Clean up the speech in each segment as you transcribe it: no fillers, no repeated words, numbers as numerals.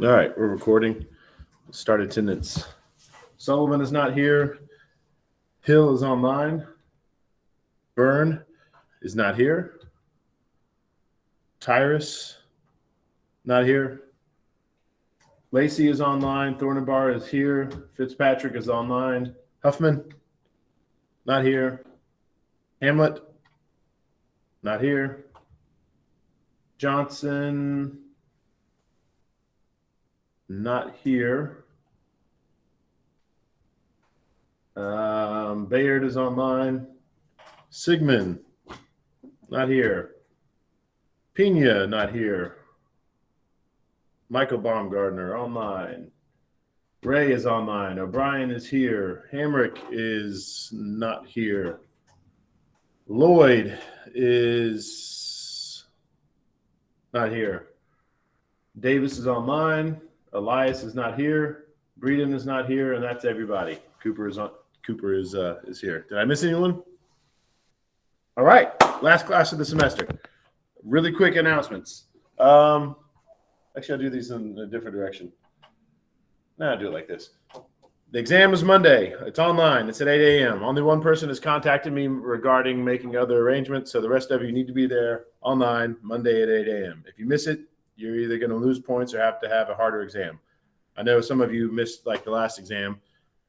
All right, we're recording. Start attendance. Sullivan is not here. Hill is online. Byrne is not here. Tyrus, not here. Lacey is online. Thornabar is here. Fitzpatrick is online. Huffman, not here. Hamlet, not here. Johnson, not here. Bayard is online. Sigmund, not here. Pena, not here. Michael Baumgardner, online. Ray is online. O'Brien is here. Hamrick is not here. Lloyd is not here. Davis is online. Elias is not here. Breeden is not here, and that's everybody. Cooper is here. Did I miss anyone? All right, last class of the semester. Really quick announcements. Actually, I'll do these in a different direction. I'll do it like this. The exam is Monday. It's online. It's at 8 a.m. Only one person has contacted me regarding making other arrangements, so the rest of you need to be there online Monday at 8 a.m. If you miss it, you're either going to lose points or have to have a harder exam. I know some of you missed like the last exam,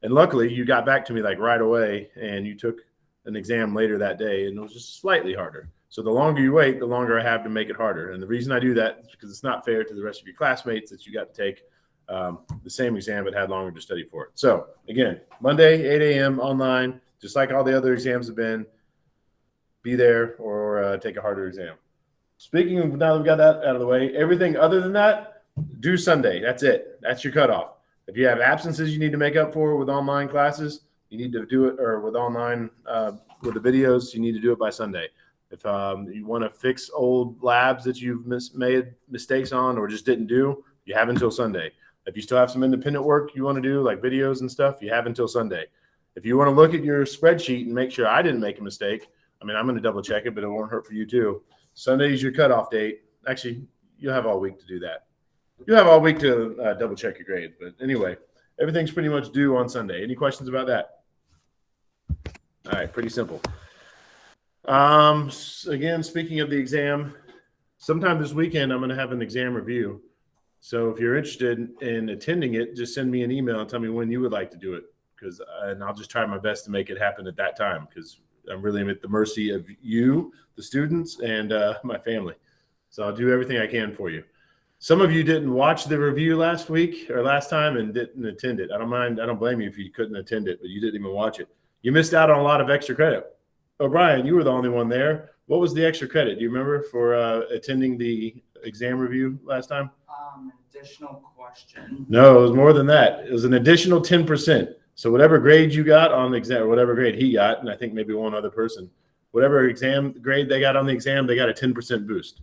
and luckily you got back to me like right away, and you took an exam later that day, and it was just slightly harder. So the longer you wait, the longer I have to make it harder. And the reason I do that is because it's not fair to the rest of your classmates that you got to take the same exam but had longer to study for it. So again, Monday, 8 a.m. online, just like all the other exams have been. Be there or take a harder exam. Speaking of, now that we've got that out of the way, everything other than that, do Sunday. That's it. That's your cutoff. If you have absences you need to make up for with online classes, you need to do it, or with online, with the videos, you need to do it by Sunday. If you want to fix old labs that you've made mistakes on or just didn't do, you have until Sunday. If you still have some independent work you want to do, like videos and stuff, you have until Sunday. If you want to look at your spreadsheet and make sure I didn't make a mistake, I mean, I'm going to double check it, but it won't hurt for you too. Sunday is your cutoff date. Actually, you'll have all week to do that. You'll have all week to double check your grade. But anyway, everything's pretty much due on Sunday. Any questions about that? All right, pretty simple. Again, speaking of the exam, sometime this weekend, I'm going to have an exam review. So if you're interested in attending it, just send me an email and tell me when you would like to do it, and I'll just try my best to make it happen at that time, because I'm really at the mercy of you, the students, and my family. So I'll do everything I can for you. Some of you didn't watch the review last time and didn't attend it. I don't blame you if you couldn't attend it, but you didn't even watch it. You missed out on a lot of extra credit. O'Brien, you were the only one there. What was the extra credit? Do you remember for attending the exam review last time? An additional question. No, it was more than that. It was an additional 10%. So whatever grade you got on the exam, or whatever grade he got, and I think maybe one other person, whatever exam grade they got on the exam, they got a 10% boost.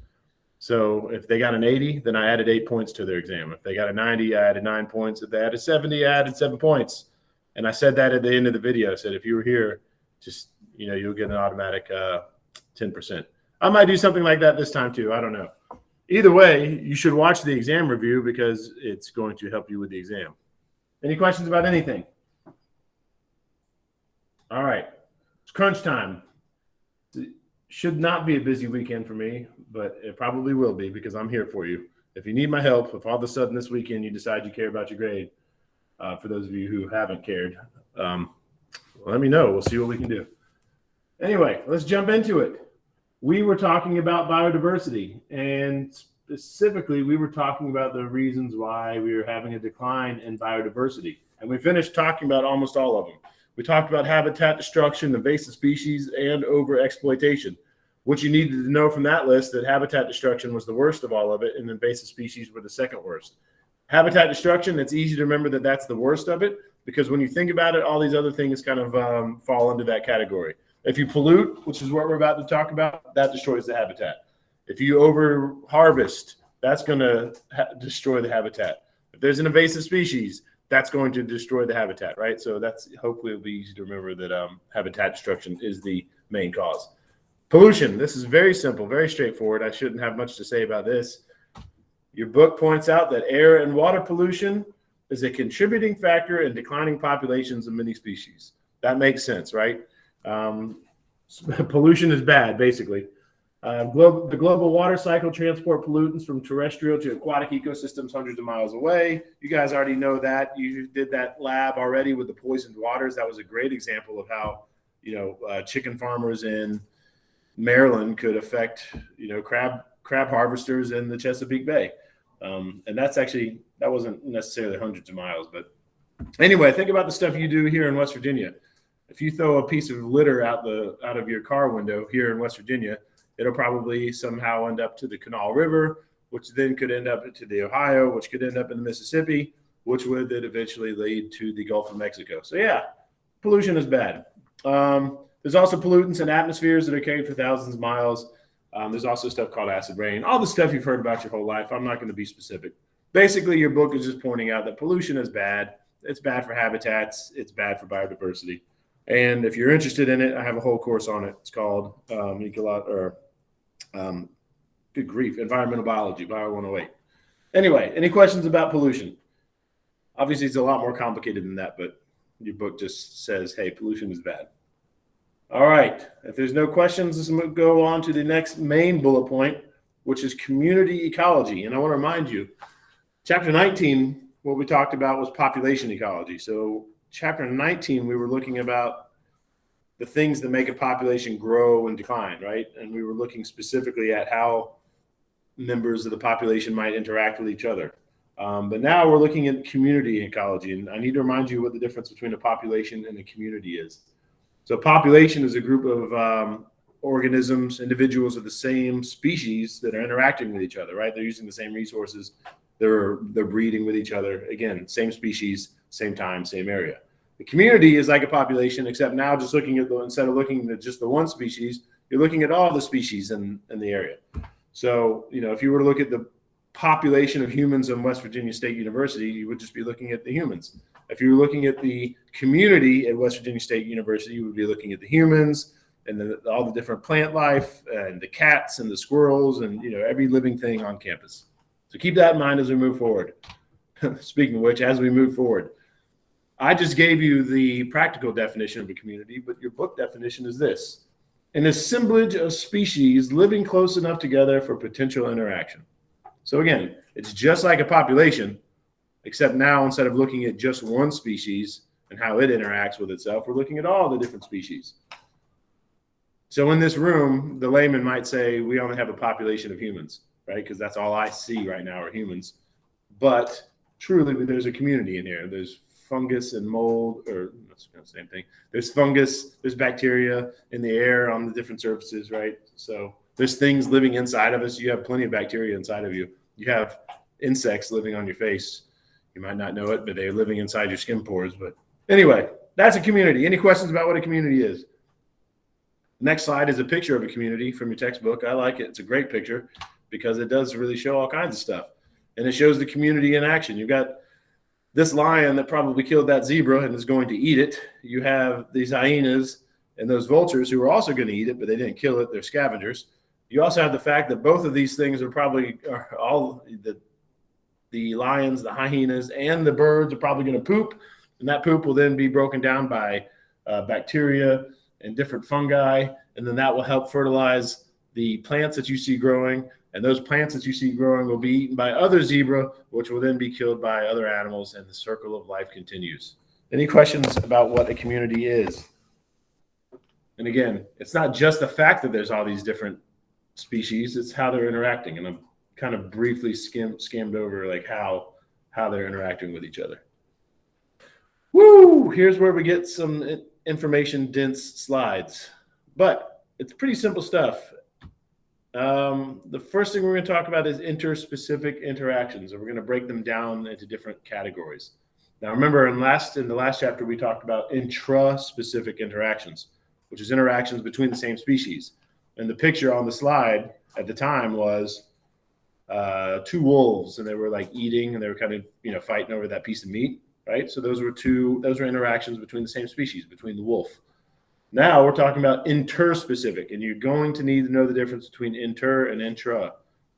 So if they got an 80, then I added 8 points to their exam. If they got a 90, I added 9 points. If they had a 70, I added 7 points. And I said that at the end of the video. I said, if you were here, just, you'll get an automatic 10%. I might do something like that this time too. I don't know. Either way, you should watch the exam review because it's going to help you with the exam. Any questions about anything? All right. It's crunch time. It should not be a busy weekend for me, but it probably will be because I'm here for you. If you need my help, if all of a sudden this weekend you decide you care about your grade, for those of you who haven't cared, let me know. We'll see what we can do. Anyway, let's jump into it. We were talking about biodiversity, and specifically we were talking about the reasons why we were having a decline in biodiversity. And we finished talking about almost all of them. We talked about habitat destruction, invasive species, and overexploitation. What you needed to know from that list, that habitat destruction was the worst of all of it, and invasive species were the second worst. Habitat destruction, it's easy to remember that that's the worst of it, because when you think about it, all these other things kind of fall into that category. If you pollute, which is what we're about to talk about, that destroys the habitat. If you over harvest, that's going to destroy the habitat. If there's an invasive species, that's going to destroy the habitat, right? So that's, hopefully it'll be easy to remember that habitat destruction is the main cause. Pollution, this is very simple, very straightforward. I shouldn't have much to say about this. Your book points out that air and water pollution is a contributing factor in declining populations of many species. That makes sense, right? Pollution is bad, basically. The global water cycle transport pollutants from terrestrial to aquatic ecosystems hundreds of miles away. You guys already know that. You did that lab already with the poisoned waters. That was a great example of how, chicken farmers in Maryland could affect, crab harvesters in the Chesapeake Bay. And that wasn't necessarily hundreds of miles, but anyway, think about the stuff you do here in West Virginia. If you throw a piece of litter out of your car window here in West Virginia, it'll probably somehow end up to the Kanawha River, which then could end up to the Ohio, which could end up in the Mississippi, which would then eventually lead to the Gulf of Mexico. So yeah, pollution is bad. There's also pollutants in atmospheres that are carried for thousands of miles. There's also stuff called acid rain, all the stuff you've heard about your whole life. I'm not going to be specific. Basically, your book is just pointing out that pollution is bad. It's bad for habitats. It's bad for biodiversity. And if you're interested in it, I have a whole course on it. It's called good grief, Environmental Biology, Bio 108. Anyway, any questions about pollution? Obviously, it's a lot more complicated than that, but your book just says, hey, pollution is bad. All right. If there's no questions, let's go on to the next main bullet point, which is community ecology. And I want to remind you, chapter 19, what we talked about was population ecology. So chapter 19, we were looking about the things that make a population grow and decline, right? And we were looking specifically at how members of the population might interact with each other. But now we're looking at community ecology. And I need to remind you what the difference between a population and a community is. So population is a group of organisms, individuals of the same species that are interacting with each other, right? They're using the same resources. They're breeding with each other. Again, same species, same time, same area. The community is like a population, except now just instead of looking at just the one species, you're looking at all the species in the area. So, if you were to look at the population of humans in West Virginia State University, you would just be looking at the humans. If you were looking at the community at West Virginia State University, you would be looking at the humans and all the different plant life and the cats and the squirrels and, every living thing on campus. So keep that in mind as we move forward. Speaking of which, as we move forward, I just gave you the practical definition of a community, but your book definition is this: an assemblage of species living close enough together for potential interaction. So again, it's just like a population, except now instead of looking at just one species and how it interacts with itself, we're looking at all the different species. So in this room, the layman might say we only have a population of humans, right? Because that's all I see right now are humans. But truly, there's a community in here. There's fungus and mold, or that's the same thing. There's fungus, there's bacteria in the air on the different surfaces, right? So there's things living inside of us. You have plenty of bacteria inside of you. You have insects living on your face. You might not know it, but they're living inside your skin pores. But anyway, that's a community. Any questions about what a community is? Next slide is a picture of a community from your textbook. I like it. It's a great picture because it does really show all kinds of stuff. And it shows the community in action. You've got this lion that probably killed that zebra and is going to eat it. You have these hyenas and those vultures who are also going to eat it, but they didn't kill it. They're scavengers. You also have the fact that both of these things are all the lions, the hyenas, and the birds are probably going to poop. And that poop will then be broken down by bacteria and different fungi. And then that will help fertilize the plants that you see growing. And those plants that you see growing will be eaten by other zebra, which will then be killed by other animals, and the circle of life continues. Any questions about what a community is? And again, it's not just the fact that there's all these different species, it's how they're interacting. And I'm kind of briefly skimmed over like how they're interacting with each other. Woo! Here's where we get some information-dense slides. But it's pretty simple stuff. The first thing we're going to talk about is interspecific interactions, and we're going to break them down into different categories. Now, remember, in the last chapter, we talked about intraspecific interactions, which is interactions between the same species. And the picture on the slide at the time was two wolves, and they were like eating, and they were kind of fighting over that piece of meat, right? So those were interactions between the same species, between the wolf. Now we're talking about interspecific, and you're going to need to know the difference between inter and intra.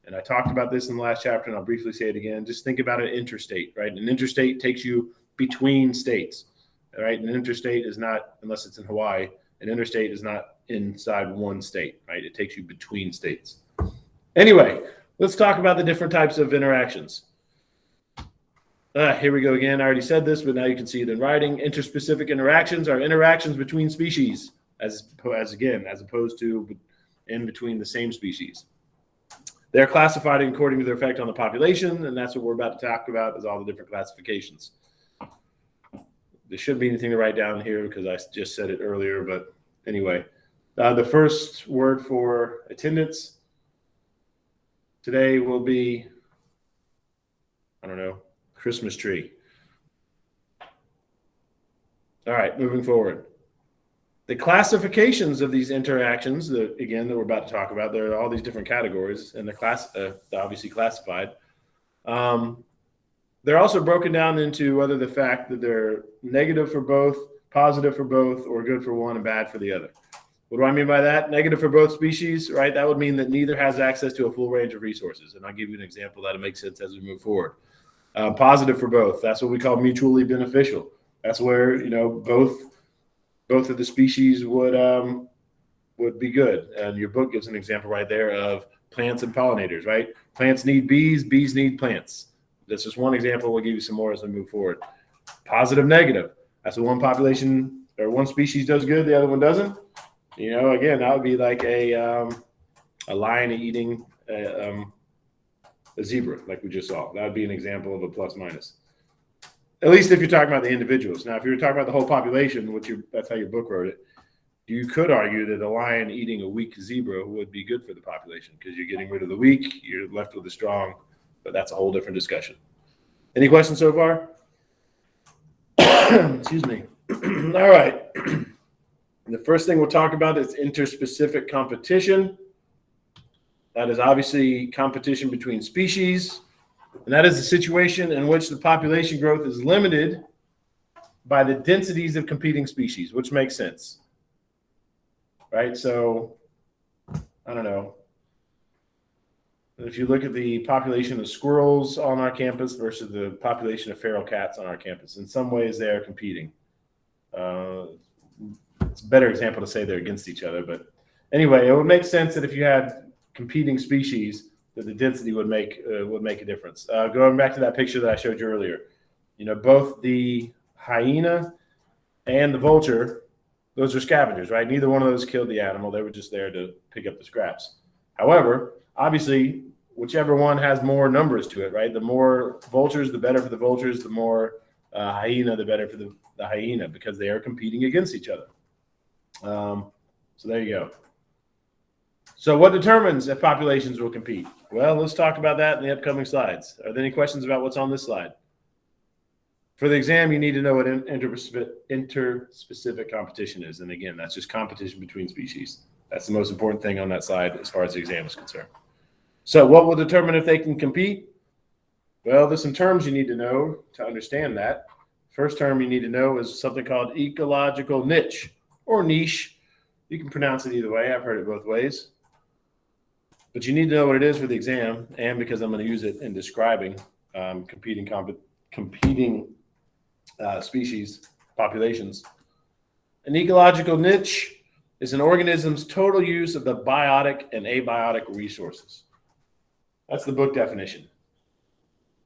And I talked about this in the last chapter, and I'll briefly say it again. Just think about an interstate, right? An interstate takes you between states, all right? An interstate is not, unless it's in Hawaii, an interstate is not inside one state, right? It takes you between states. Anyway, let's talk about the different types of interactions. Here we go again. I already said this, but now you can see it in writing. Interspecific interactions are interactions between species, as opposed to in between the same species. They're classified according to their effect on the population, and that's what we're about to talk about, is all the different classifications. There shouldn't be anything to write down here because I just said it earlier, but anyway. The first word for attendance today will be, I don't know, Christmas tree. All right, moving forward. The classifications of these interactions, that we're about to talk about, there are all these different categories, and they're obviously classified. They're also broken down into whether the fact that they're negative for both, positive for both, or good for one and bad for the other. What do I mean by that? Negative for both species, right? That would mean that neither has access to a full range of resources. And I'll give you an example that'll make sense as we move forward. Positive for both. That's what we call mutually beneficial. That's where, both of the species would be good. And your book gives an example right there of plants and pollinators, right? Plants need bees, bees need plants. That's just one example. We'll give you some more as we move forward. Positive, negative. That's what one population or one species does good, the other one doesn't. Again, that would be like a lion eating a zebra, like we just saw. That would be an example of a plus minus. At least if you're talking about the individuals. Now, if you're talking about the whole population, that's how your book wrote it, you could argue that a lion eating a weak zebra would be good for the population because you're getting rid of the weak, you're left with the strong, but that's a whole different discussion. Any questions so far? Excuse me. All right. The first thing we'll talk about is interspecific competition. That is obviously competition between species. And that is a situation in which the population growth is limited by the densities of competing species, which makes sense. Right? So, I don't know. If you look at the population of squirrels on our campus versus the population of feral cats on our campus, in some ways they are competing. It's a better example to say they're against each other. But anyway, it would make sense that if you had competing species, that the density would make a difference. Going back to that picture that I showed you earlier, both the hyena and the vulture, those are scavengers, right? Neither one of those killed the animal. They were just there to pick up the scraps. However, obviously, whichever one has more numbers to it, right? The more vultures, the better for the vultures. The more hyena, the better for the hyena, because they are competing against each other. So there you go. So what determines if populations will compete? Well, let's talk about that in the upcoming slides. Are there any questions about what's on this slide? For the exam, you need to know what interspecific competition is. And again, that's just competition between species. That's the most important thing on that slide as far as the exam is concerned. So what will determine if they can compete? Well, there's some terms you need to know to understand that. First term you need to know is something called ecological niche or niche. You can pronounce it either way. I've heard it both ways. But you need to know what it is for the exam, and because I'm going to use it in describing competing species populations. An ecological niche is an organism's total use of the biotic and abiotic resources. That's the book definition.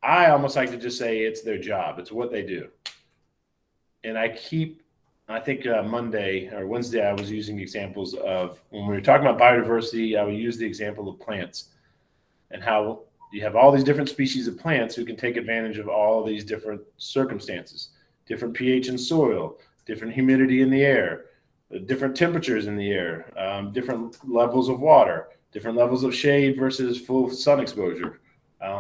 I almost like to just say it's their job. It's what they do. And I think Monday or Wednesday, I was using examples of, when we were talking about biodiversity, I would use the example of plants and how you have all these different species of plants who can take advantage of all these different circumstances, different pH in soil, different humidity in the air, different temperatures in the air, different levels of water, different levels of shade versus full sun exposure,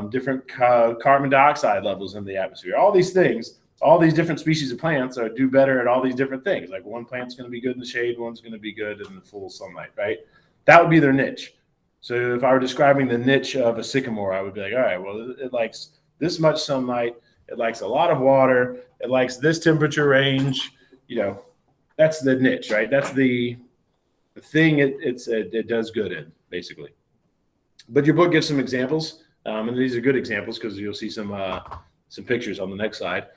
different carbon dioxide levels in the atmosphere, all these things. All these different species of plants do better at all these different things. Like one plant's going to be good in the shade, one's going to be good in the full sunlight, right? That would be their niche. So if I were describing the niche of a sycamore, I would be like, all right, well, it likes this much sunlight. It likes a lot of water. It likes this temperature range. That's the niche, right? That's the thing it does good in, basically. But your book gives some examples, and these are good examples because you'll see some pictures on the next slide.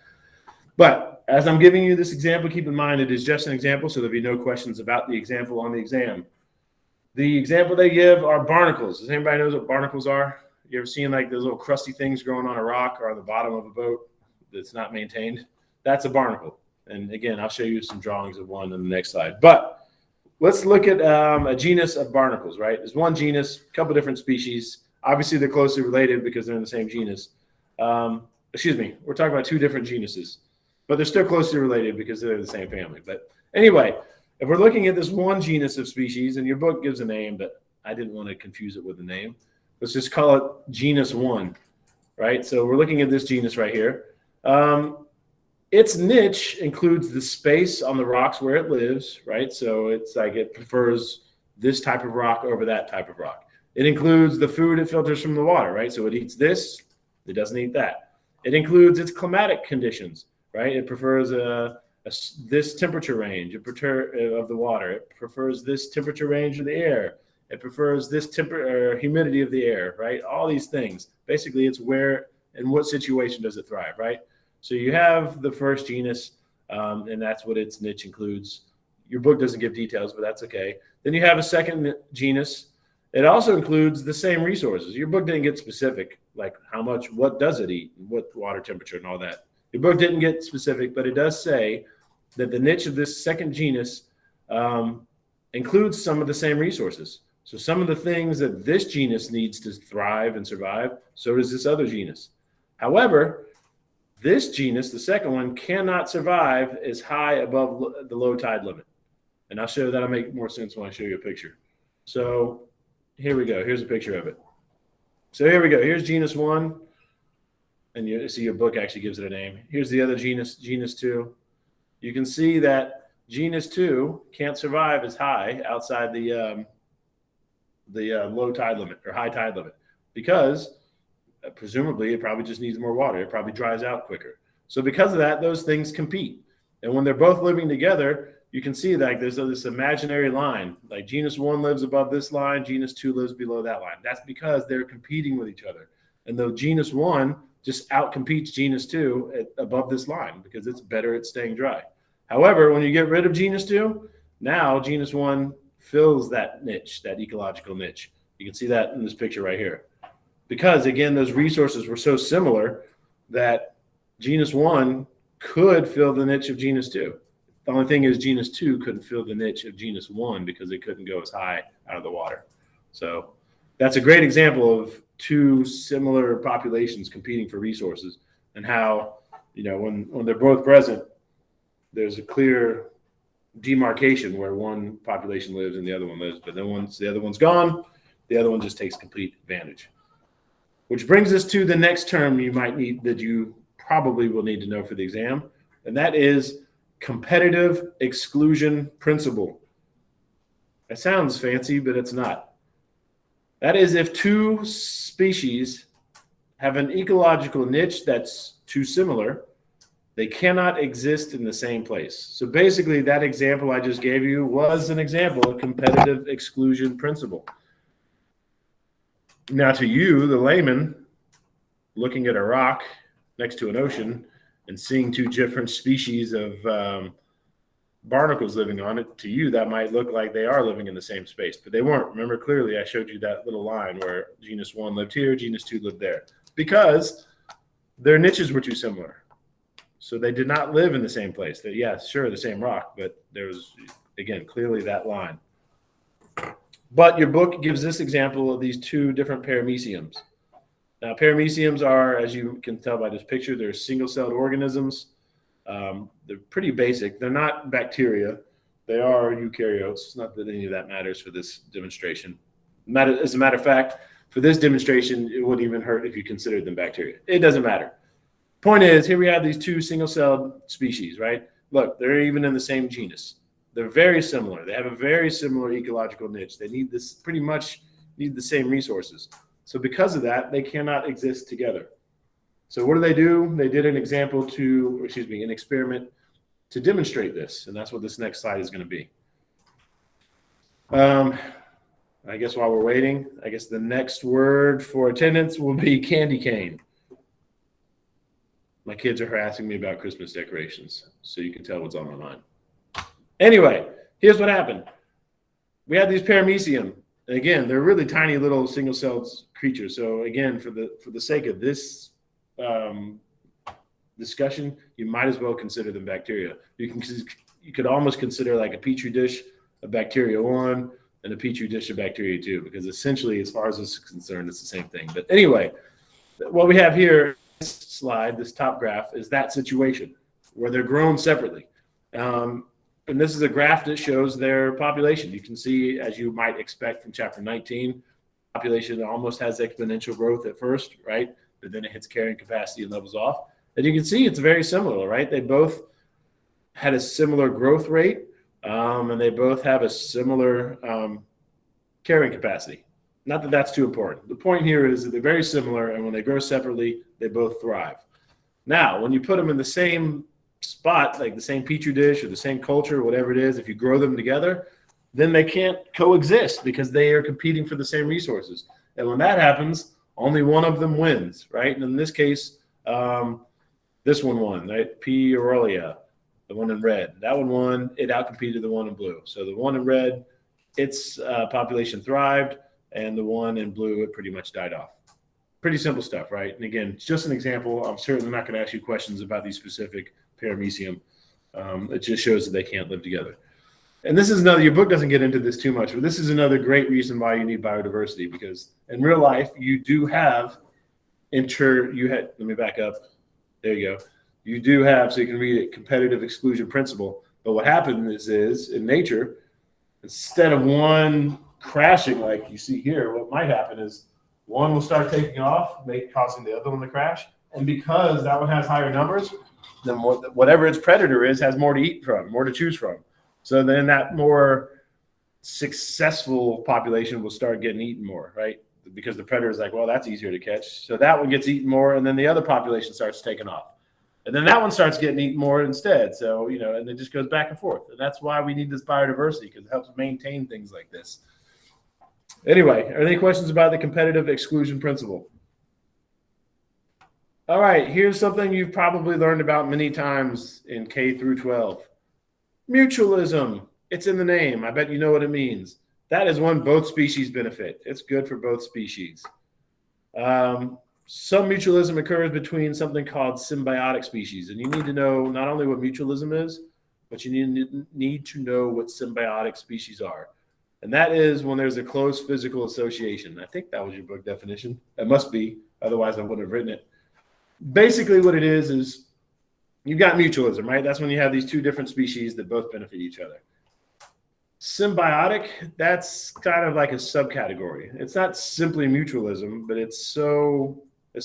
But as I'm giving you this example, keep in mind it is just an example, so there'll be no questions about the example on the exam. The example they give are barnacles. Does anybody know what barnacles are? You ever seen like those little crusty things growing on a rock or on the bottom of a boat that's not maintained? That's a barnacle. And again, I'll show you some drawings of one on the next slide. But let's look at a genus of barnacles, right? There's one genus, a couple different species. Obviously, they're closely related because they're in the same genus. Excuse me, we're talking about two different genuses, but they're still closely related because they're the same family. But anyway, if we're looking at this one genus of species, and your book gives a name, but I didn't want to confuse it with a name. Let's just call it genus 1, right? So we're looking at this genus right here. Its niche includes the space on the rocks where it lives, right? So it's like it prefers this type of rock over that type of rock. It includes the food it filters from the water, right? So it eats this, it doesn't eat that. It includes its climatic conditions, right? It prefers this temperature range of the water. It prefers this temperature range of the air. It prefers this humidity of the air, right? All these things. Basically, it's where and what situation does it thrive, right? So you have the first genus, and that's what its niche includes. Your book doesn't give details, but that's okay. Then you have a second genus. It also includes the same resources. Your book didn't get specific, like how much, what does it eat, what water temperature and all that. Your book didn't get specific, but it does say that the niche of this second genus includes some of the same resources. So some of the things that this genus needs to thrive and survive, so does this other genus. However, this genus, the second one, cannot survive as high above the low tide limit. And I'll show that'll make more sense when I show you a picture. So here we go. Here's a picture of it. So here we go. Here's genus 1. And you see your book actually gives it a name. Here's the other genus, genus 2. You can see that genus 2 can't survive as high outside the low tide limit or high tide limit because presumably it probably just needs more water. It probably dries out quicker. So because of that, those things compete. And when they're both living together, you can see that there's this imaginary line. Like genus 1 lives above this line, genus 2 lives below that line. That's because they're competing with each other. And though genus 1 just outcompetes genus 2 above this line because it's better at staying dry. However, when you get rid of genus 2, now genus 1 fills that niche, that ecological niche. You can see that in this picture right here. Because, again, those resources were so similar that genus 1 could fill the niche of genus 2. The only thing is genus 2 couldn't fill the niche of genus 1 because it couldn't go as high out of the water. So that's a great example of two similar populations competing for resources and how, when they're both present, there's a clear demarcation where one population lives and the other one lives. But then once the other one's gone, the other one just takes complete advantage. Which brings us to the next term you might need that you probably will need to know for the exam, and that is competitive exclusion principle. That sounds fancy, but it's not. That is if two species have an ecological niche that's too similar, they cannot exist in the same place. So basically, that example I just gave you was an example of competitive exclusion principle. Now, to you, the layman, looking at a rock next to an ocean and seeing two different species of barnacles living on it, to you, that might look like they are living in the same space, but they weren't. Remember clearly, I showed you that little line where genus 1 lived here, genus 2 lived there, because their niches were too similar. So they did not live in the same place. Yeah, sure, the same rock, but there was, again, clearly that line. But your book gives this example of these two different parameciums. Now, parameciums are, as you can tell by this picture, they're single-celled organisms. They're pretty basic. They're not bacteria. They are eukaryotes. Not that any of that matters for this demonstration. As a matter of fact, for this demonstration, it wouldn't even hurt if you considered them bacteria. It doesn't matter. Point is, here we have these two single-celled species, right? Look, they're even in the same genus. They're very similar. They have a very similar ecological niche. They need this pretty much need the same resources. So because of that, they cannot exist together. So what do? They did an an experiment to demonstrate this, and that's what this next slide is going to be. I guess while we're waiting, I guess the next word for attendance will be candy cane. My kids are harassing me about Christmas decorations, so you can tell what's on my mind. Anyway, here's what happened. We had these paramecium, and again, they're really tiny little single-celled creatures. So again, for the sake of this discussion, you might as well consider them bacteria. You could almost consider like a petri dish of bacteria 1 and a petri dish of bacteria 2, because essentially, as far as this is concerned, it's the same thing. But anyway, what we have here, this slide, this top graph, is that situation where they're grown separately. And this is a graph that shows their population. You can see, as you might expect from chapter 19, population almost has exponential growth at first, right? But then it hits carrying capacity and levels off. And you can see it's very similar, right? They both had a similar growth rate, and they both have a similar carrying capacity. Not that that's too important. The point here is that they're very similar, and when they grow separately, they both thrive. Now, when you put them in the same spot, like the same petri dish or the same culture, whatever it is, if you grow them together, then they can't coexist because they are competing for the same resources. And when that happens, only one of them wins, right? And in this case, this one won, right? P. aurelia, the one in red. That one won. It outcompeted the one in blue. So the one in red, its population thrived, and the one in blue, it pretty much died off. Pretty simple stuff, right? And again, it's just an example. I'm certainly not going to ask you questions about these specific paramecium. It just shows that they can't live together. And this is another, your book doesn't get into this too much, but this is another great reason why you need biodiversity, because in real life, you do have let me back up. There you go. You do have, so you can read it, competitive exclusion principle. But what happens is in nature, instead of one crashing like you see here, what might happen is one will start taking off, causing the other one to crash. And because that one has higher numbers, then whatever its predator is has more to eat from, more to choose from. So then that more successful population will start getting eaten more, right? Because the predator is like, well, that's easier to catch. So that one gets eaten more, and then the other population starts taking off. And then that one starts getting eaten more instead. So, and it just goes back and forth. And that's why we need this biodiversity, because it helps maintain things like this. Anyway, are there any questions about the competitive exclusion principle? All right, here's something you've probably learned about many times in K through 12. Mutualism. It's in the name. I bet you know what it means. That is when both species benefit. It's good for both species. Some mutualism occurs between something called symbiotic species. And you need to know not only what mutualism is, but you need to know what symbiotic species are. And that is when there's a close physical association. I think that was your book definition. It must be. Otherwise, I wouldn't have written it. Basically, what it is you've got mutualism, right? That's when you have these two different species that both benefit each other. Symbiotic, that's kind of like a subcategory. It's not simply mutualism, but it's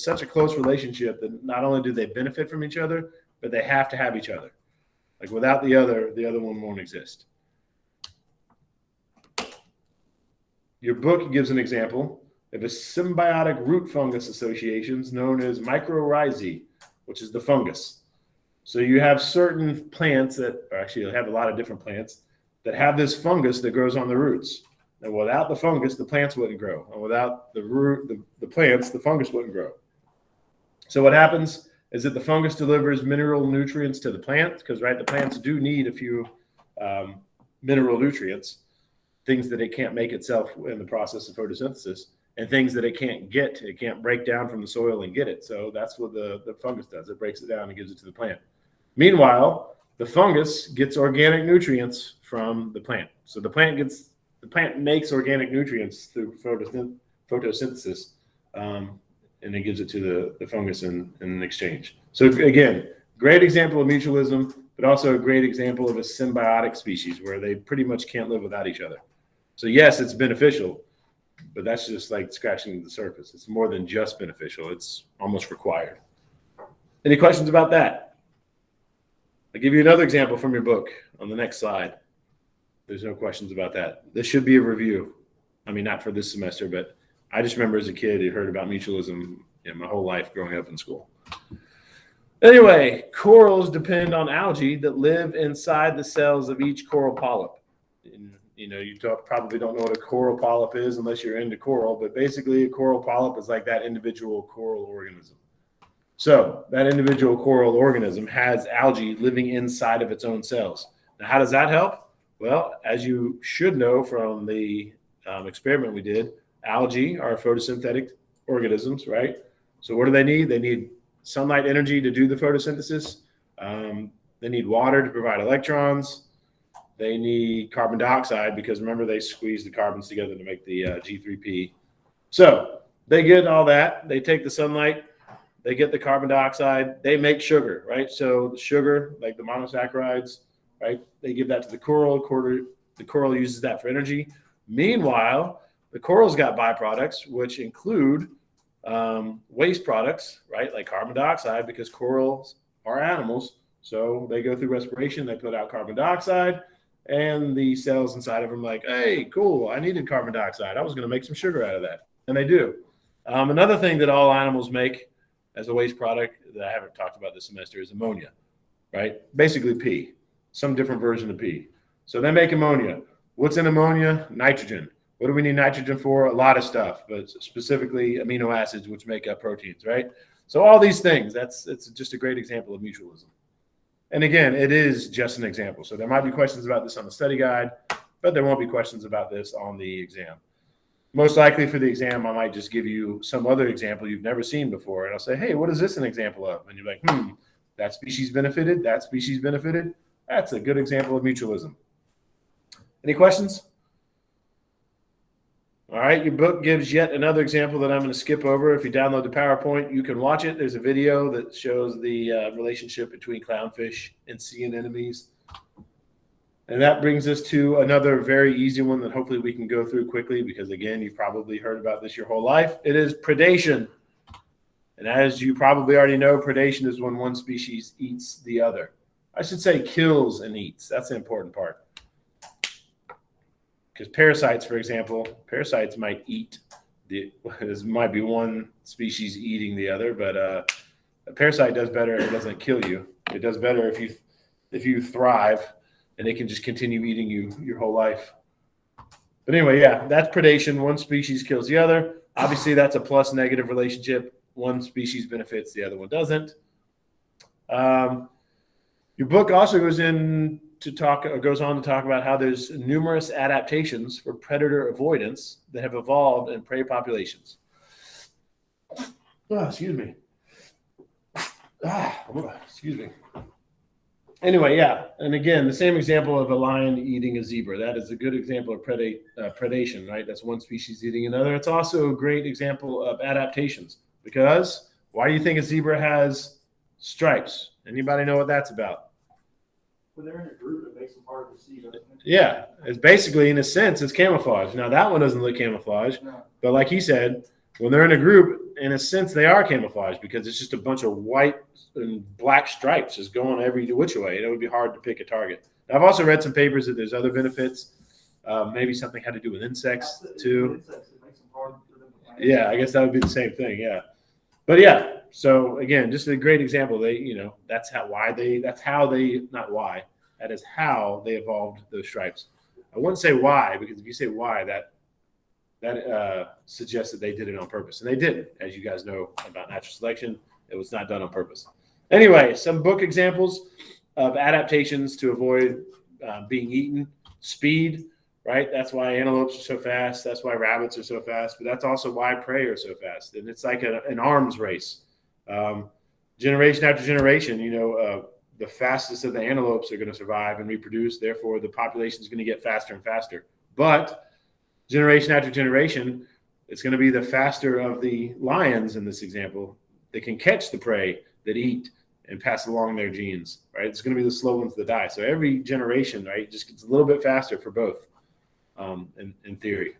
such a close relationship that not only do they benefit from each other, but they have to have each other. Like without the other one won't exist. Your book gives an example of a symbiotic root fungus associations known as mycorrhizae, which is the fungus. So you have certain plants that, or actually you have a lot of different plants that have this fungus that grows on the roots. And without the fungus, the plants wouldn't grow. And without the plants, the fungus wouldn't grow. So what happens is that the fungus delivers mineral nutrients to the plant, because right, the plants do need a few mineral nutrients, things that it can't make itself in the process of photosynthesis, and things that it can't break down from the soil and get it. So that's what the fungus does. It breaks it down and gives it to the plant. Meanwhile, the fungus gets organic nutrients from the plant. So the plant makes organic nutrients through photosynthesis, and it gives it to the fungus in exchange. So again, great example of mutualism, but also a great example of a symbiotic species where they pretty much can't live without each other. So yes, it's beneficial, but that's just like scratching the surface. It's more than just beneficial. It's almost required. Any questions about that? I'll give you another example from your book on the next slide. There's no questions about that. This should be a review. I mean, not for this semester, but I just remember as a kid, I heard about mutualism my whole life growing up in school. Anyway, corals depend on algae that live inside the cells of each coral polyp. And, you probably don't know what a coral polyp is unless you're into coral, but basically a coral polyp is like that individual coral organism. So that individual coral organism has algae living inside of its own cells. Now, how does that help? Well, as you should know from the experiment we did, algae are photosynthetic organisms, right? So what do they need? They need sunlight energy to do the photosynthesis. They need water to provide electrons. They need carbon dioxide because remember they squeeze the carbons together to make the G3P. So they get all that. They take the sunlight. They get the carbon dioxide. They make sugar, right? So the sugar, like the monosaccharides, right? They give that to the coral. The coral uses that for energy. Meanwhile, the coral's got byproducts, which include waste products, right? Like carbon dioxide, because corals are animals. So they go through respiration. They put out carbon dioxide. And the cells inside of them like, hey, cool, I needed carbon dioxide. I was going to make some sugar out of that. And they do. Another thing that all animals make as a waste product that I haven't talked about this semester is ammonia, right? Basically pee, some different version of pee. So they make ammonia. What's in ammonia? Nitrogen. What do we need nitrogen for? A lot of stuff, but specifically amino acids, which make up proteins, right? So all these things, it's just a great example of mutualism. And again, it is just an example. So there might be questions about this on the study guide, but there won't be questions about this on the exam. Most likely for the exam, I might just give you some other example you've never seen before. And I'll say, hey, what is this an example of? And you're like, that species benefited, that species benefited. That's a good example of mutualism. Any questions? All right, your book gives yet another example that I'm going to skip over. If you download the PowerPoint, you can watch it. There's a video that shows the relationship between clownfish and sea anemones. And that brings us to another very easy one that hopefully we can go through quickly because, again, you've probably heard about this your whole life. It is predation. And as you probably already know, predation is when one species eats the other. I should say kills and eats. That's the important part. Because parasites, for example, parasites might eat. This might be one species eating the other, but a parasite does better if it doesn't kill you. It does better if you thrive and it can just continue eating you your whole life. But anyway, yeah, that's predation. One species kills the other. Obviously, that's a plus-negative relationship. One species benefits, the other one doesn't. Your book also goes on to talk about how there's numerous adaptations for predator avoidance that have evolved in prey populations. Excuse me. Excuse me. Anyway, yeah, and again, the same example of a lion eating a zebra. That is a good example of predation, right? That's one species eating another. It's also a great example of adaptations because why do you think a zebra has stripes? Anybody know what that's about? When they're in a group, it makes them hard to see, doesn't it? Yeah, it's basically, in a sense, it's camouflage. Now, that one doesn't look camouflage, but like he said, when they're in a group, in a sense, they are camouflage because it's just a bunch of white and black stripes just going every which way. It would be hard to pick a target. Now, I've also read some papers that there's other benefits. Maybe something had to do with insects, too. It makes them hard for them to find. Yeah, I guess that would be the same thing, yeah. But yeah, so again, just a great example. That is how they evolved those stripes. I wouldn't say why, because if you say why, that suggests that they did it on purpose. And they didn't. As you guys know about natural selection, it was not done on purpose. Anyway, some book examples of adaptations to avoid being eaten. Speed, right? That's why antelopes are so fast. That's why rabbits are so fast. But that's also why prey are so fast. And it's like an arms race. Generation after generation, the fastest of the antelopes are going to survive and reproduce. Therefore, the population is going to get faster and faster. But generation after generation, it's going to be the faster of the lions in this example that can catch the prey that eat and pass along their genes, right? It's going to be the slow ones that die. So every generation, right, just gets a little bit faster for both in theory.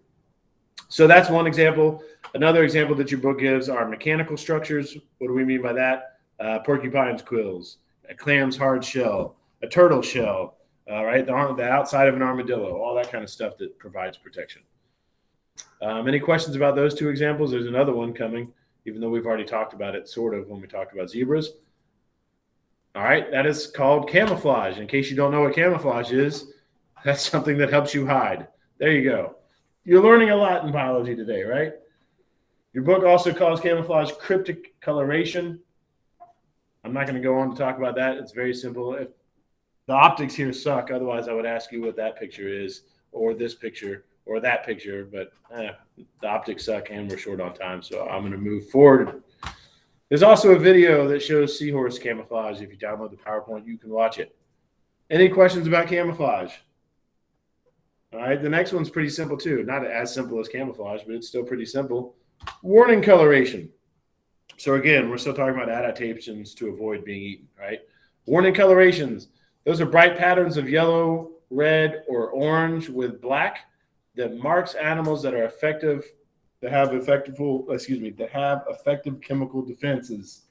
So that's one example. Another example that your book gives are mechanical structures. What do we mean by that? Porcupine's quills, a clam's hard shell, a turtle shell, right? The outside of an armadillo, all that kind of stuff that provides protection. Any questions about those two examples? There's another one coming, even though we've already talked about it sort of when we talked about zebras. All right, that is called camouflage. In case you don't know what camouflage is, That's something that helps you hide. There you go. You're learning a lot in biology today, right? Your book also calls camouflage cryptic coloration. I'm not going to go on to talk about that. It's very simple. If the optics here suck, otherwise I would ask you what that picture is, or this picture, or that picture, but the optics suck and we're short on time, so I'm going to move forward. There's also a video that shows seahorse camouflage. If you download the PowerPoint, you can watch it. Any questions about camouflage? All right, the next one's pretty simple too. Not as simple as camouflage, but it's still pretty simple. Warning coloration. So again, we're still talking about adaptations to avoid being eaten, right? Warning colorations. Those are bright patterns of yellow, red, or orange with black that marks animals that are effective, that have effective chemical defenses.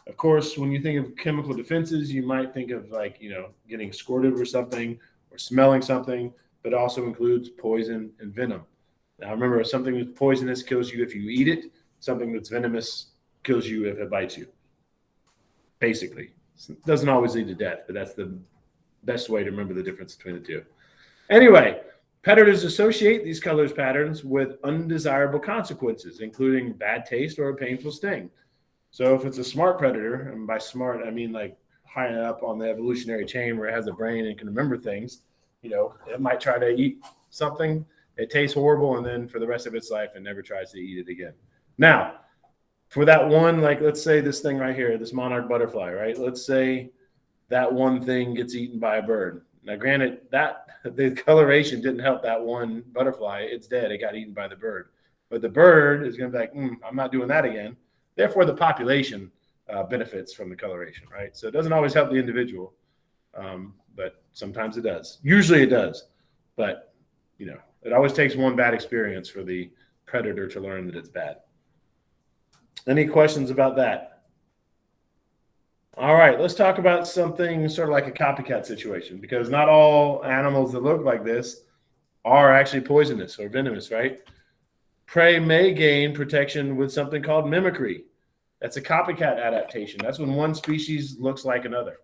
Of course, when you think of chemical defenses, you might think of like, getting squirted or something or smelling something, but also includes poison and venom. Now remember, something that's poisonous kills you if you eat it. Something that's venomous kills you if it bites you. Basically, it doesn't always lead to death, but that's the best way to remember the difference between the two. Anyway, predators associate these colors patterns with undesirable consequences, including bad taste or a painful sting. So if it's a smart predator, and by smart, I mean like high up on the evolutionary chain where it has a brain and can remember things, it might try to eat something. It tastes horrible, and then for the rest of its life, it never tries to eat it again. Now, for that one, like let's say this thing right here, this monarch butterfly, right? Let's say that one thing gets eaten by a bird. Now, granted, that the coloration didn't help that one butterfly. It's dead. It got eaten by the bird. But the bird is going to be like, I'm not doing that again. Therefore, the population benefits from the coloration, right? So it doesn't always help the individual, but sometimes it does. Usually it does. But, it always takes one bad experience for the predator to learn that it's bad. Any questions about that? All right, let's talk about something sort of like a copycat situation, because not all animals that look like this are actually poisonous or venomous, right? Prey may gain protection with something called mimicry. That's a copycat adaptation. That's when one species looks like another.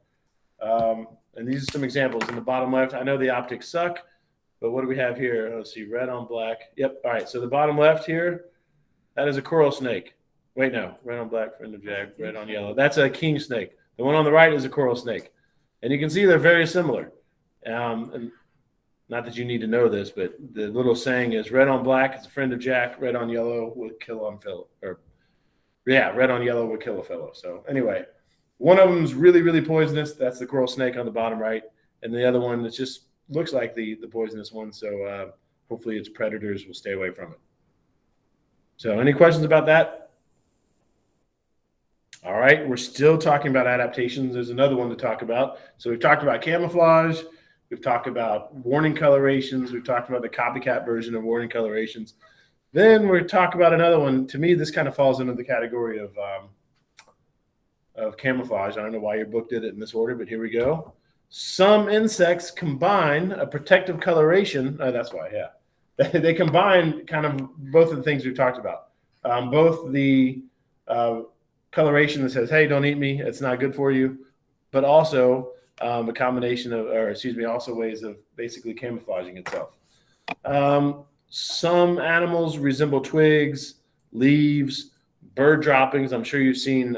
And these are some examples in the bottom left. I know the optics suck, but what do we have here? Let's see, red on black. Yep, all right, so the bottom left here, that is a coral snake. Wait, no, red on black, friend of Jack, red on yellow. That's a king snake. The one on the right is a coral snake. And you can see they're very similar. And not that you need to know this, but the little saying is red on black is a friend of Jack, red on yellow would kill on fellow. Red on yellow would kill a fellow. So anyway, one of them is really, really poisonous. That's the coral snake on the bottom right. And the other one that just looks like the poisonous one. So hopefully its predators will stay away from it. So any questions about that? All right, we're still talking about adaptations. There's another one to talk about. So we've talked about camouflage. We've talked about warning colorations. We've talked about the copycat version of warning colorations. Then we talk about another one. To me, this kind of falls into the category of camouflage. I don't know why your book did it in this order, but here we go. Some insects combine a protective coloration. That's why, yeah. They combine kind of both of the things we've talked about. Both the coloration that says, hey, don't eat me, it's not good for you, but also a combination of, also ways of basically camouflaging itself. Some animals resemble twigs, leaves, bird droppings. I'm sure you've seen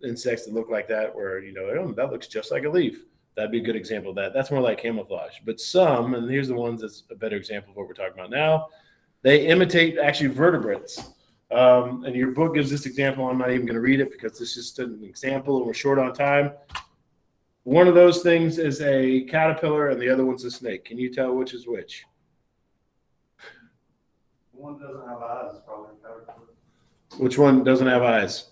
insects that look like that where, that looks just like a leaf. That'd be a good example of that. That's more like camouflage. But some, and here's the ones that's a better example of what we're talking about now, they imitate actually vertebrates. And your book gives this example. I'm not even going to read it because it's just an example and we're short on time. One of those things is a caterpillar and the other one's a snake. Can you tell which is which? One doesn't have eyes, it's probably a caterpillar. Which one doesn't have eyes?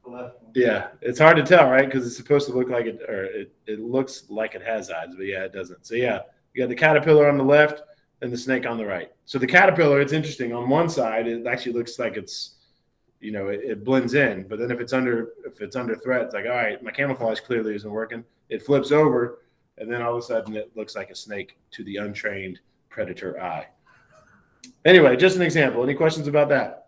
The left one. Yeah, it's hard to tell, right? Because it's supposed to look like it, or it looks like it has eyes, but yeah, it doesn't. So yeah, you got the caterpillar on the left and the snake on the right. So the caterpillar, it's interesting. On one side, it actually looks like it's, it blends in. But then if it's under threat, it's like, all right, my camouflage clearly isn't working. It flips over, and then all of a sudden it looks like a snake to the untrained predator eye. Anyway, just an example. Any questions about that?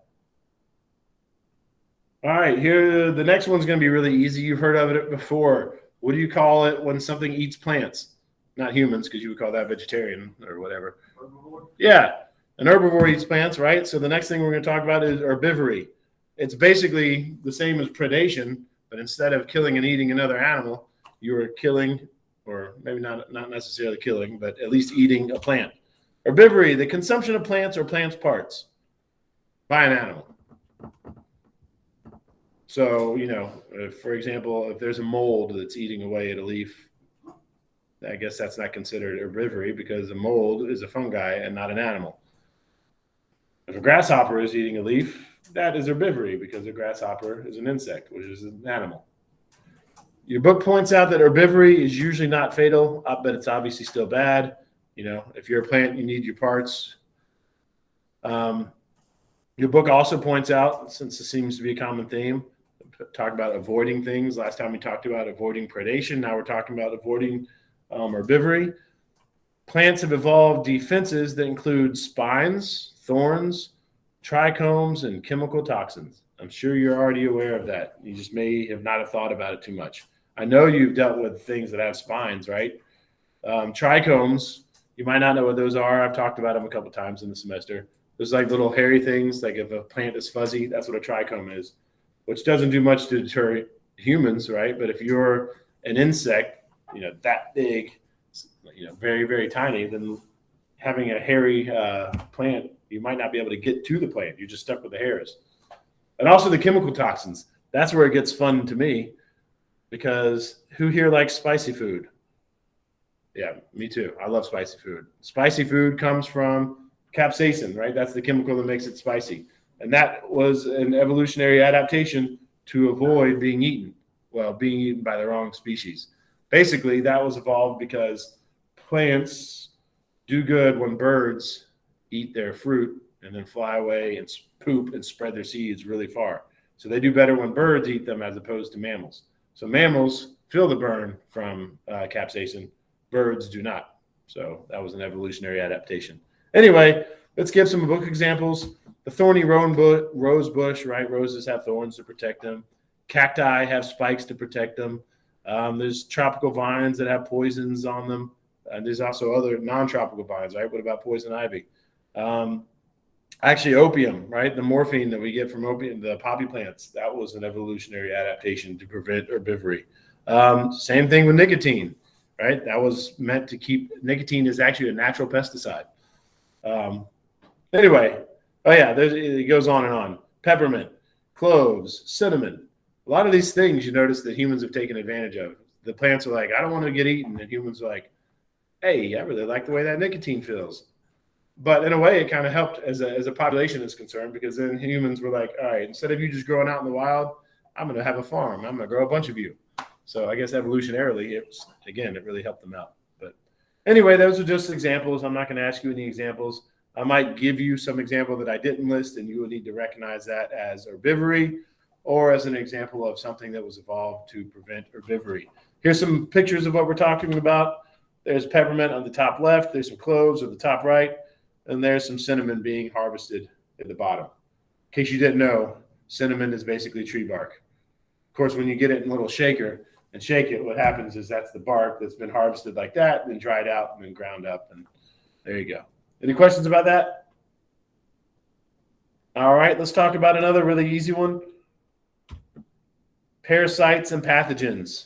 All right, here, the next one's going to be really easy. You've heard of it before. What do you call it when something eats plants? not humans, because you would call that vegetarian or whatever. Herbivore? Yeah, an herbivore eats plants, right? So the next thing we're going to talk about is herbivory. It's basically the same as predation, but instead of killing and eating another animal, you are killing, or maybe not necessarily killing, but at least eating a plant. Herbivory, the consumption of plants or plants' parts by an animal. So, for example, if there's a mold that's eating away at a leaf, I guess that's not considered herbivory because a mold is a fungi and not an animal. If a grasshopper is eating a leaf, that is herbivory because a grasshopper is an insect, which is an animal. Your book points out that herbivory is usually not fatal, but it's obviously still bad. If you're a plant, you need your parts. Your book also points out, since this seems to be a common theme, talk about avoiding things. Last time we talked about avoiding predation. Now we're talking about avoiding herbivory. Plants have evolved defenses that include spines, thorns, trichomes, and chemical toxins. I'm sure you're already aware of that. You just may have not have thought about it too much. I know you've dealt with things that have spines, right? Trichomes, you might not know what those are. I've talked about them a couple times in the semester. There's like little hairy things, like if a plant is fuzzy, that's what a trichome is, which doesn't do much to deter humans, right? But if you're an insect, that big, very, very tiny, then having a hairy plant, you might not be able to get to the plant. You're just stuck with the hairs. And also the chemical toxins. That's where it gets fun to me, because who here likes spicy food? Yeah, me too. I love spicy food. Spicy food comes from capsaicin, right? That's the chemical that makes it spicy. And that was an evolutionary adaptation to avoid being eaten. Well, being eaten by the wrong species. Basically, that was evolved because plants do good when birds eat their fruit and then fly away and poop and spread their seeds really far. So they do better when birds eat them as opposed to mammals. So mammals feel the burn from capsaicin. Birds do not. So that was an evolutionary adaptation. Anyway, let's give some book examples. The thorny rose bush, right? Roses have thorns to protect them. Cacti have spikes to protect them. There's tropical vines that have poisons on them. And there's also other non-tropical vines, right? What about poison ivy? Actually, opium, right? The morphine that we get from opium, the poppy plants, that was an evolutionary adaptation to prevent herbivory. Same thing with nicotine, right? That was meant to keep, nicotine is actually a natural pesticide. Anyway, it goes on and on. Peppermint, cloves, cinnamon. A lot of these things you notice that humans have taken advantage of. The plants are like, I don't want to get eaten. And humans are like, hey, I really like the way that nicotine feels. But in a way, it kind of helped as a population is concerned, because then humans were like, all right, instead of you just growing out in the wild, I'm going to have a farm. I'm going to grow a bunch of you. So I guess evolutionarily, it really helped them out. But anyway, those are just examples. I'm not going to ask you any examples. I might give you some example that I didn't list, and you will need to recognize that as herbivory or as an example of something that was evolved to prevent herbivory. Here's some pictures of what we're talking about. There's peppermint on the top left. There's some cloves on the top right. And there's some cinnamon being harvested at the bottom. In case you didn't know, cinnamon is basically tree bark. Of course, when you get it in a little shaker and shake it, what happens is that's the bark that's been harvested like that, then dried out and then ground up. And there you go. Any questions about that? All right, let's talk about another really easy one. Parasites and pathogens.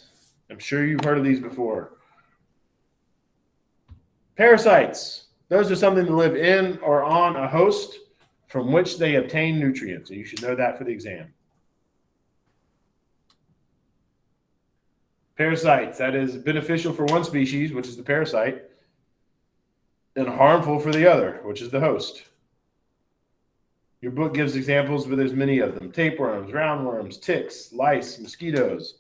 I'm sure you've heard of these before. Parasites. Those are something that live in or on a host from which they obtain nutrients. And you should know that for the exam. Parasites, that is beneficial for one species, which is the parasite, and harmful for the other, which is the host. Your book gives examples, but there's many of them. Tapeworms, roundworms, ticks, lice, mosquitoes.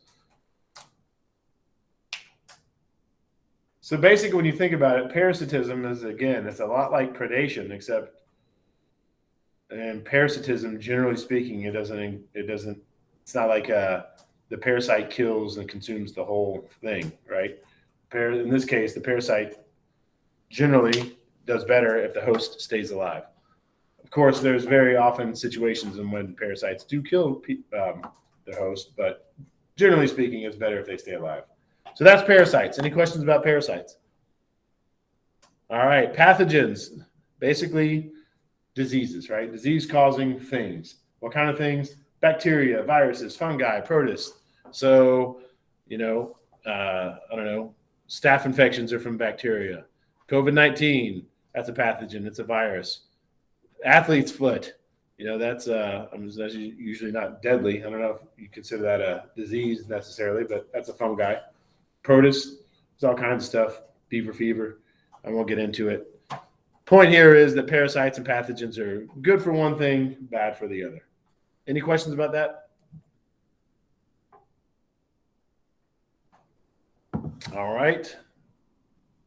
So basically, when you think about it, parasitism is, again, it's a lot like predation, except in parasitism, generally speaking, it's not like the parasite kills and consumes the whole thing, right? In this case, the parasite generally does better if the host stays alive. Of course, there's very often situations in when parasites do kill the host, but generally speaking, it's better if they stay alive. So that's parasites. Any questions about parasites? All right, pathogens, basically diseases, right? Disease-causing things. What kind of things? Bacteria, viruses, fungi, protists. So, I don't know, staph infections are from bacteria. COVID-19, that's a pathogen. It's a virus. Athlete's foot, that's usually not deadly. I don't know if you consider that a disease necessarily, but that's a fungi. Protists, there's all kinds of stuff. Beaver fever. I won't get into it. Point here is that parasites and pathogens are good for one thing, bad for the other. Any questions about that? All right.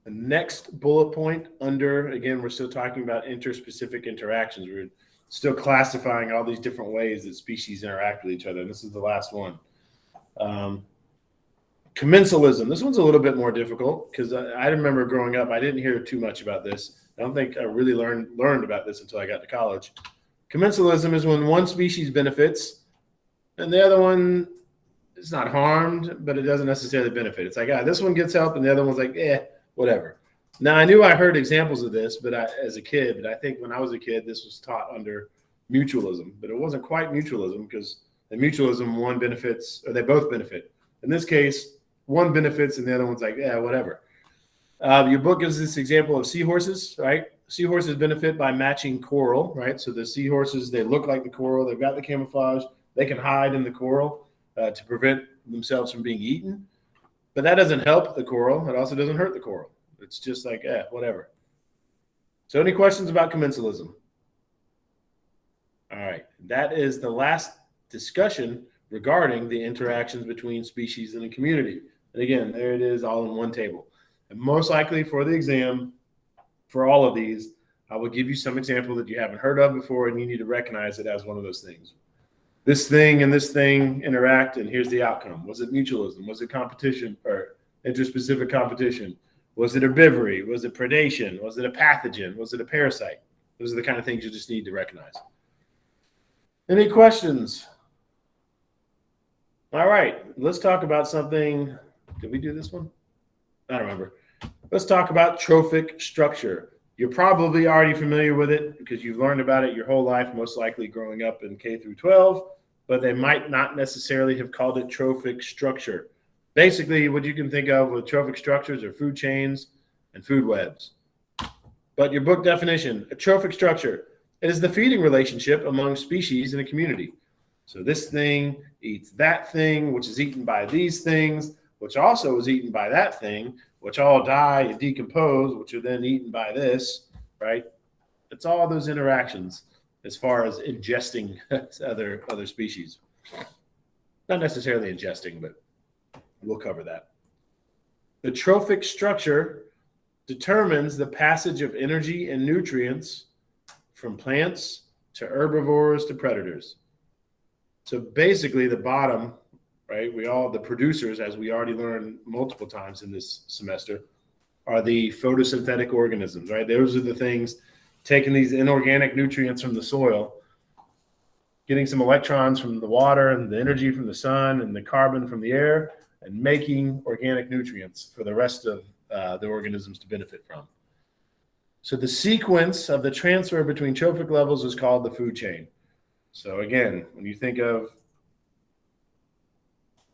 The next bullet point again, we're still talking about interspecific interactions. We're still classifying all these different ways that species interact with each other. And this is the last one. Commensalism. This one's a little bit more difficult because I remember growing up, I didn't hear too much about this. I don't think I really learned about this until I got to college. Commensalism is when one species benefits and the other one is not harmed, but it doesn't necessarily benefit. It's like, this one gets help and the other one's like, whatever. Now, I knew I heard examples of this, as a kid, but I think when I was a kid, this was taught under mutualism, but it wasn't quite mutualism because in mutualism, one benefits, or they both benefit. In this case, one benefits and the other one's like, whatever. Your book gives this example of seahorses, right? Seahorses benefit by matching coral, right? So the seahorses, they look like the coral. They've got the camouflage. They can hide in the coral to prevent themselves from being eaten. But that doesn't help the coral. It also doesn't hurt the coral. It's just like, whatever. So any questions about commensalism? All right. That is the last discussion regarding the interactions between species and a community. And again, there it is all in one table. And most likely for the exam, for all of these, I will give you some example that you haven't heard of before, and you need to recognize it as one of those things. This thing and this thing interact, and here's the outcome. Was it mutualism? Was it competition or interspecific competition? Was it herbivory? Was it predation? Was it a pathogen? Was it a parasite? Those are the kind of things you just need to recognize. Any questions? All right, let's talk about something. Did we do this one? I don't remember. Let's talk about trophic structure. You're probably already familiar with it because you've learned about it your whole life, most likely growing up in K through 12, but they might not necessarily have called it trophic structure. Basically, what you can think of with trophic structures are food chains and food webs. But your book definition, a trophic structure, it is the feeding relationship among species in a community. So this thing eats that thing, which is eaten by these things, which also is eaten by that thing, which all die and decompose, which are then eaten by this, right? It's all those interactions as far as ingesting other species. Not necessarily ingesting, but we'll cover that. The trophic structure determines the passage of energy and nutrients from plants to herbivores to predators. So basically the bottom, right, the producers, as we already learned multiple times in this semester, are the photosynthetic organisms, right? Those are the things taking these inorganic nutrients from the soil, getting some electrons from the water and the energy from the sun and the carbon from the air, and making organic nutrients for the rest of the organisms to benefit from. So the sequence of the transfer between trophic levels is called the food chain. So again, when you think of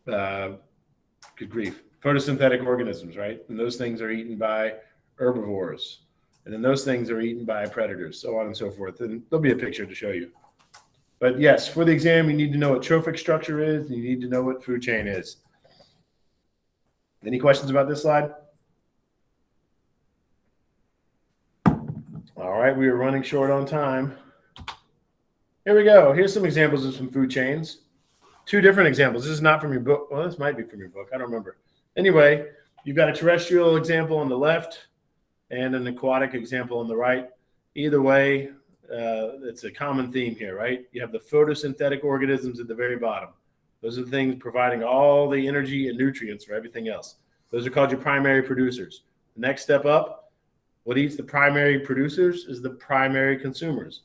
good grief, photosynthetic organisms, right? And those things are eaten by herbivores. And then those things are eaten by predators, so on and so forth. And there'll be a picture to show you. But yes, for the exam, you need to know what trophic structure is, and you need to know what food chain is. Any questions about this slide? All right, we are running short on time. Here we go. Here's some examples of some food chains. Two different examples. This is not from your book. Well, this might be from your book. I don't remember. Anyway, you've got a terrestrial example on the left and an aquatic example on the right. Either way, it's a common theme here, right? You have the photosynthetic organisms at the very bottom. Those are the things providing all the energy and nutrients for everything else. Those are called your primary producers. The next step up, what eats the primary producers is the primary consumers.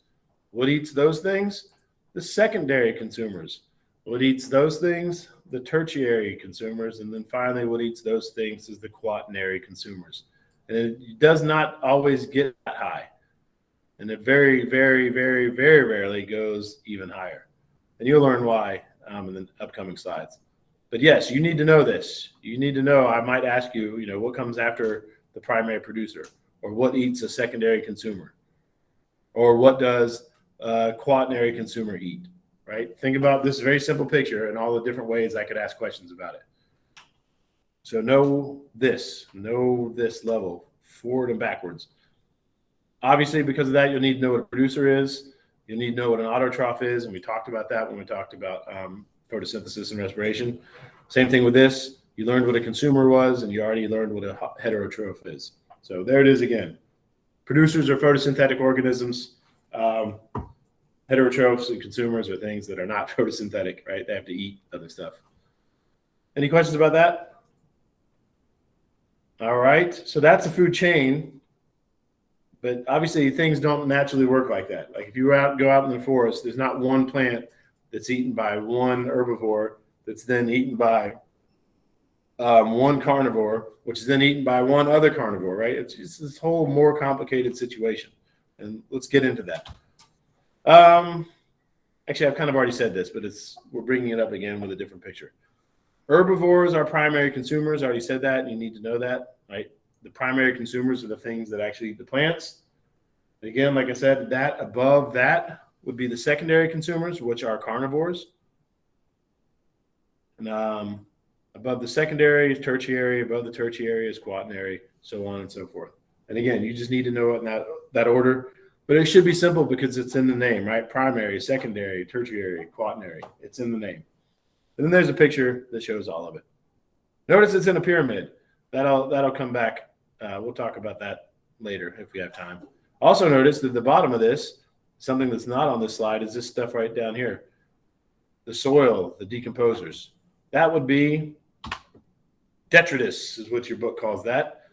What eats those things? The secondary consumers. What eats those things? The tertiary consumers. And then finally, what eats those things is the quaternary consumers. And it does not always get that high. And it very, very, very, very rarely goes even higher. And you'll learn why in the upcoming slides. But yes, you need to know this. You need to know, I might ask you, what comes after the primary producer, or what eats a secondary consumer, or what does a quaternary consumer eat, right? Think about this very simple picture and all the different ways I could ask questions about it. So know this level, forward and backwards. Obviously, because of that, you'll need to know what a producer is. You'll need to know what an autotroph is, and we talked about that when we talked about photosynthesis and respiration. Same thing with this. You learned what a consumer was, and you already learned what a heterotroph is. So there it is again. Producers are photosynthetic organisms. Heterotrophs and consumers are things that are not photosynthetic, right? They have to eat other stuff. Any questions about that? All right. So that's a food chain. But obviously, things don't naturally work like that. Like if you go out in the forest, there's not one plant that's eaten by one herbivore that's then eaten by one carnivore, which is then eaten by one other carnivore, right? It's this whole more complicated situation. And let's get into that. Actually, I've kind of already said this, but we're bringing it up again with a different picture. Herbivores are primary consumers. I already said that, and you need to know that, right? The primary consumers are the things that actually eat the plants. Again, like I said, that above that would be the secondary consumers, which are carnivores. And above the secondary is tertiary, above the tertiary is quaternary, so on and so forth. And again, you just need to know it in that order. But it should be simple because it's in the name, right? Primary, secondary, tertiary, quaternary. It's in the name. And then there's a picture that shows all of it. Notice it's in a pyramid. That'll come back. We'll talk about that later if we have time. Also notice that the bottom of this, something that's not on this slide, is this stuff right down here. The soil, the decomposers. That would be detritus is what your book calls that.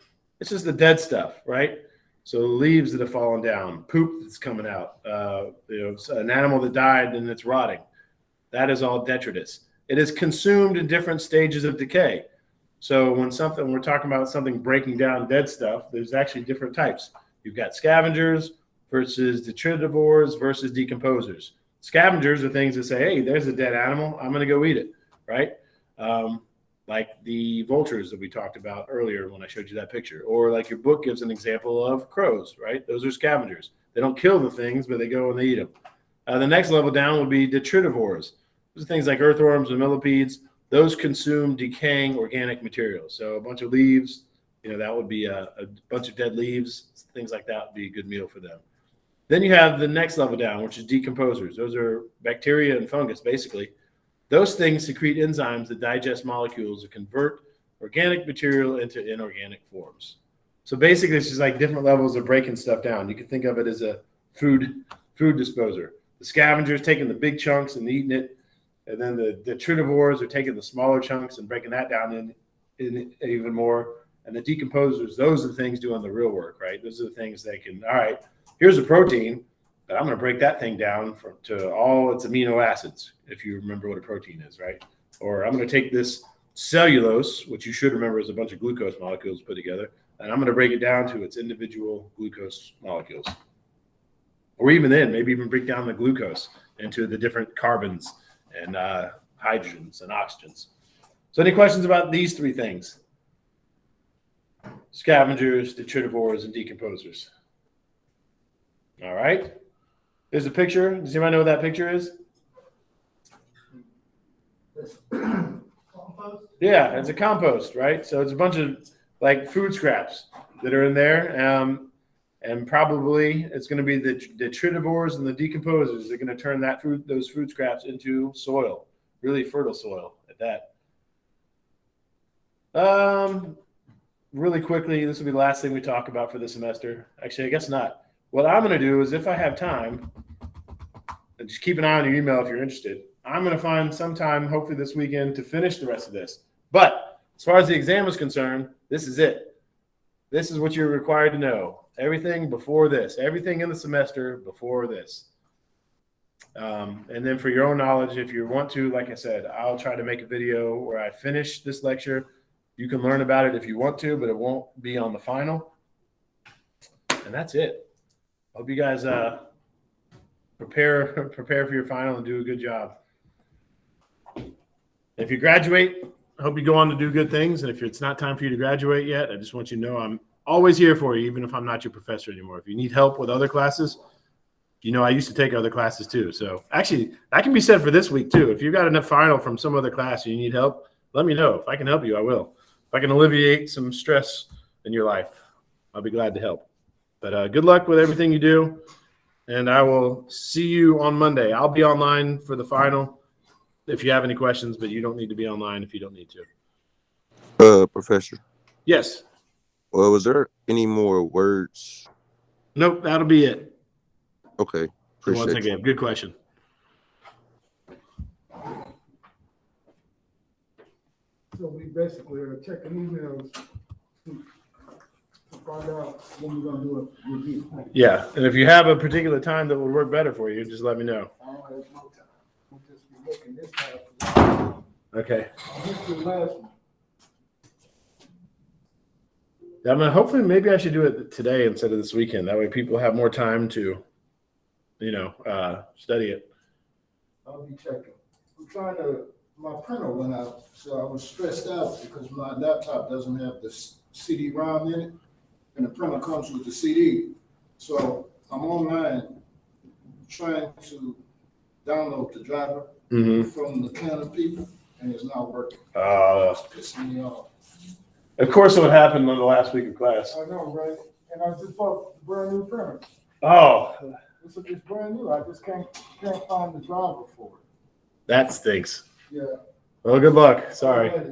It's just the dead stuff, right? So the leaves that have fallen down, poop that's coming out, an animal that died and it's rotting. That is all detritus. It is consumed in different stages of decay. So when we're talking about something breaking down dead stuff, there's actually different types. You've got scavengers versus detritivores versus decomposers. Scavengers are things that say, hey, there's a dead animal. I'm going to go eat it, right? Like the vultures that we talked about earlier when I showed you that picture. Or like your book gives an example of crows, right? Those are scavengers. They don't kill the things, but they go and they eat them. The next level down would be detritivores. Those are things like earthworms and millipedes. Those consume decaying organic material. So a bunch of leaves, that would be a bunch of dead leaves, things like that would be a good meal for them. Then you have the next level down, which is decomposers. Those are bacteria and fungus, basically. Those things secrete enzymes that digest molecules that convert organic material into inorganic forms. So basically, it's just like different levels of breaking stuff down. You can think of it as a food disposer. The scavengers taking the big chunks and eating it. And then the detritivores are taking the smaller chunks and breaking that down in even more. And the decomposers, those are the things doing the real work, right? Those are the things that can, all right, here's a protein, but I'm going to break that thing down to all its amino acids, if you remember what a protein is, right? Or I'm going to take this cellulose, which you should remember is a bunch of glucose molecules put together, and I'm going to break it down to its individual glucose molecules. Or even then, maybe even break down the glucose into the different carbons and hydrogens and oxygens. So any questions about these three things? Scavengers, detritivores, and decomposers. All right. There's a picture. Does anybody know what that picture is? Compost? Yeah, it's a compost, right? So it's a bunch of like food scraps that are in there. And probably it's going to be the detritivores and the decomposers that are going to turn those food scraps into soil, really fertile soil at that. Really quickly, this will be the last thing we talk about for the semester. Actually, I guess not. What I'm going to do is if I have time, and just keep an eye on your email if you're interested, I'm going to find some time, hopefully this weekend, to finish the rest of this. But as far as the exam is concerned, this is it. This is what you're required to know. Everything before this, everything in the semester before this. And then for your own knowledge, if you want to, like I said, I'll try to make a video where I finish this lecture. You can learn about it if you want to, but it won't be on the final. And that's it. Hope you guys prepare for your final and do a good job. If you graduate, I hope you go on to do good things. And if it's not time for you to graduate yet, I just want you to know I'm always here for you, even if I'm not your professor anymore. If you need help with other classes, you know I used to take other classes too. So actually, that can be said for this week too. If you've got enough final from some other class and you need help, let me know. If I can help you, I will. If I can alleviate some stress in your life, I'll be glad to help. But good luck with everything you do. And I will see you on Monday. I'll be online for the final if you have any questions, but you don't need to be online if you don't need to. Professor. Yes. Well, was there any more words? Nope, that'll be it. Okay. Once Appreciate again, good question. So we basically are checking emails to find out when we're gonna do a review. Yeah, and if you have a particular time that would work better for you, just let me know. I don't have no time. We'll just be looking this time. Okay. I missed the last one. Hopefully, maybe I should do it today instead of this weekend. That way, people have more time to, study it. I'll be checking. I'm trying to, my printer went out, so I was stressed out because my laptop doesn't have the CD-ROM in it, and the printer comes with the CD. So I'm online trying to download the driver from the Canon people, and it's not working. It's pissing me off. Of course, what happened on the last week of class. I know, right? And I just bought a brand new printer. Oh, It's brand new. I just can't find the driver for it. that stinks. Yeah. Well, good luck. Sorry. I